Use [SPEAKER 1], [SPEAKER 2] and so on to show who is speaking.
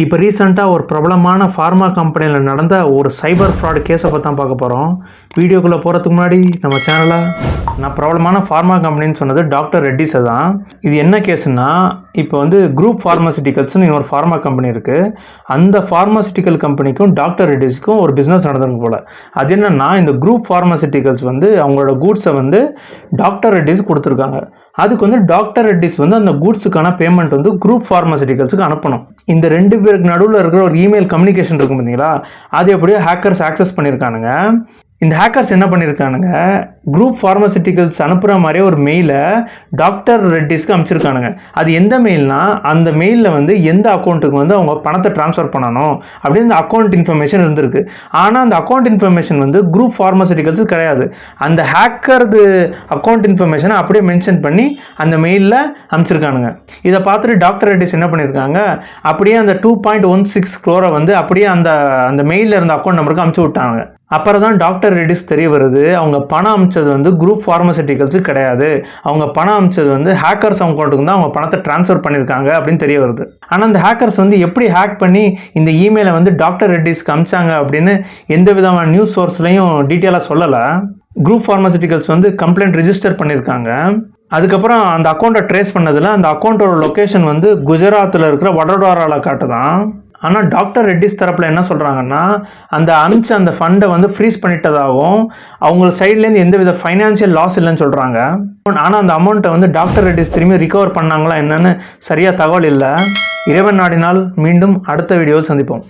[SPEAKER 1] இப்போ ரீசெண்டாக ஒரு பிரபலமான ஃபார்மா கம்பெனியில் நடந்த ஒரு சைபர் ஃப்ராட் கேஸை பற்றி தான் பார்க்க போகிறோம். வீடியோக்குள்ளே போகிறதுக்கு முன்னாடி நம்ம சேனலை நான் பிரபலமான ஃபார்மா கம்பெனின்னு சொன்னது டாக்டர் ரெட்டிஸை தான். இது என்ன கேஸுன்னா, இப்போ குரூப் ஃபார்மாசிட்டிக்கல்ஸ்னு இன்னொரு ஃபார்மா கம்பெனி இருக்குது. அந்த ஃபார்மாசிட்டிக்கல் கம்பெனிக்கும் டாக்டர் ரெட்டிஸ்க்கும் ஒரு பிஸ்னஸ் நடந்திருக்கு போல். அது என்னென்னா, இந்த குரூப் ஃபார்மாசிட்டிக்கல்ஸ் அவங்களோட கூட்ஸை டாக்டர் ரெட்டிஸ் கொடுத்துருக்காங்க. அதுக்கு டாக்டர் ரெட்டிஸ் அந்த கூட்ஸுக்கான பேமெண்ட் குரூப் ஃபார்மாசிட்டிக்கல்ஸுக்கு அனுப்பணும். இந்த ரெண்டு பேருக்கு நடுவில் இருக்கிற ஒரு இமெயில் கம்யூனிகேஷன் இருக்கும் பார்த்தீங்களா, அது எப்படியோ ஹேக்கர்ஸ் ஆக்சஸ் பண்ணியிருக்கானுங்க. இந்த ஹேக்கர்ஸ் என்ன பண்ணியிருக்கானுங்க, குரூப் ஃபார்மாசிட்டிக்கல்ஸ் அனுப்புகிற மாதிரியே ஒரு மெயிலை டாக்டர் ரெட்டிஸ்க்கு அனுப்பிச்சிருக்கானுங்க. அது எந்த மெயில்னா, அந்த மெயிலில் எந்த அக்கௌண்ட்டுக்கு அவங்க பணத்தை ட்ரான்ஸ்ஃபர் பண்ணணும் அப்படின்னு அந்த அக்கௌண்ட் இன்ஃபர்மேஷன் இருந்திருக்கு. ஆனால் அந்த அக்கௌண்ட் இன்ஃபர்மேஷன் குரூப் ஃபார்மாசிட்டிக்கல்ஸ் கிடையாது. அந்த ஹேக்கர்து அக்கௌண்ட் இன்ஃபர்மேஷனை அப்படியே மென்ஷன் பண்ணி அந்த மெயிலில் அனுப்பிச்சிருக்கானுங்க. இதை பார்த்துட்டு டாக்டர் ரெட்டிஸ் என்ன பண்ணியிருக்காங்க, அப்படியே அந்த 2.16 crore அப்படியே அந்த மெயிலில் இருந்த அக்கௌண்ட் நம்பருக்கு அனுப்பிச்சி விட்டாங்க. அப்புறம் தான் டாக்டர் ரெட்டிஸ் தெரிய வருது, அவங்க பணம் அனுப்பிச்சது குரூப் ஃபார்மாசிட்டிக்கல்ஸு கிடையாது, அவங்க பணம் அனுப்பிச்சது ஹேக்கர்ஸ் அக்கௌண்ட்டுக்கு தான் அவங்க பணத்தை ட்ரான்ஸ்ஃபர் பண்ணியிருக்காங்க அப்படின்னு தெரிய வருது. ஆனால் அந்த ஹேக்கர்ஸ் எப்படி ஹேக் பண்ணி இந்த இமெயிலை டாக்டர் ரெட்டிஸ்க்கு அனுப்பிச்சாங்க அப்படின்னு எந்த விதமான நியூஸ் சோர்ஸ்லையும் டீட்டெயிலாக சொல்லலை. குரூப் ஃபார்மாசிட்டிக்கல்ஸ் கம்ப்ளைண்ட் ரிஜிஸ்டர் பண்ணியிருக்காங்க. அதுக்கப்புறம் அந்த அக்கௌண்ட்டை ட்ரேஸ் பண்ணதில் அந்த அக்கௌண்ட்டோட லொக்கேஷன் குஜராத்தில் இருக்கிற வடோதராவில் காட்டுதான். ஆனால் டாக்டர் ரெட்டிஸ் தரப்பில் என்ன சொல்கிறாங்கன்னா, அந்த ஃபண்டை ஃப்ரீஸ் பண்ணிட்டதாகவும் அவங்க சைட்லேருந்து எந்தவித ஃபைனான்சியல் லாஸ் இல்லைன்னு சொல்கிறாங்க. ஆனால் அந்த அமௌண்ட்டை டாக்டர் ரெட்டிஸ் திரும்பி ரிகவர் பண்ணாங்களா என்னன்னு சரியாக தகவல் இல்லை. இறைவன் நாடினால் மீண்டும் அடுத்த வீடியோவில் சந்திப்போம்.